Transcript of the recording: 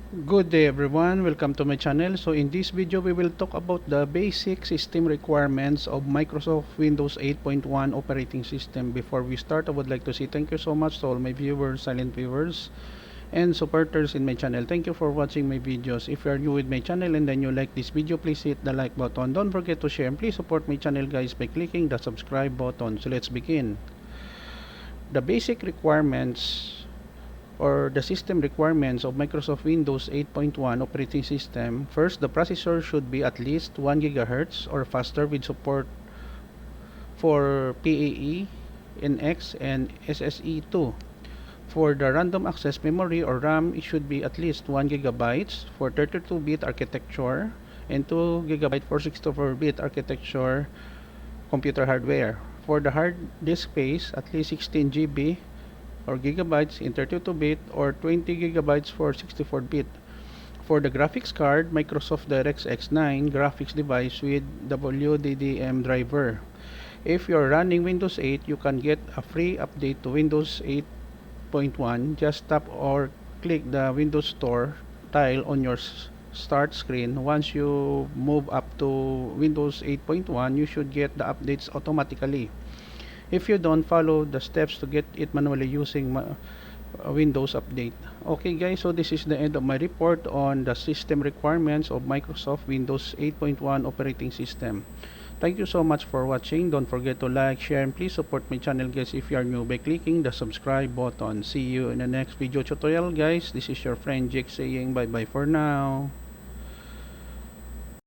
Good day everyone, welcome to my channel. So in this video we will talk about the basic system requirements of Microsoft Windows 8.1 operating system. Before we start, I would like to say thank you so much to all my viewers, silent viewers, and supporters in my channel. Thank you for watching my videos. If you are new with my channel and then you like this video, please hit the like button. Don't forget to share and please support my channel guys by clicking the subscribe button. So let's begin. The basic requirements or the system requirements of Microsoft Windows 8.1 operating system. First, the processor should be at least 1 GHz or faster with support for PAE, NX, and SSE2. For the random access memory or RAM, it should be at least 1 GB for 32-bit architecture and 2 GB for 64-bit architecture computer hardware. For the hard disk space, at least 16 GB or gigabytes in 32-bit or 20 gigabytes for 64-bit. For the graphics card, Microsoft DirectX 9 graphics device with WDDM driver. If you're running Windows 8, you can get a free update to Windows 8.1. Just tap or click the Windows Store tile on your start screen. Once you move up to Windows 8.1, you should get the updates automatically if you don't follow the steps to get it manually using Windows Update. Okay guys, so this is the end of my report on the system requirements of Microsoft Windows 8.1 operating system. Thank you so much for watching. Don't forget to like, share, and please support my channel guys if you are new by clicking the subscribe button. See you in the next video tutorial guys. This is your friend Jake saying bye bye for now.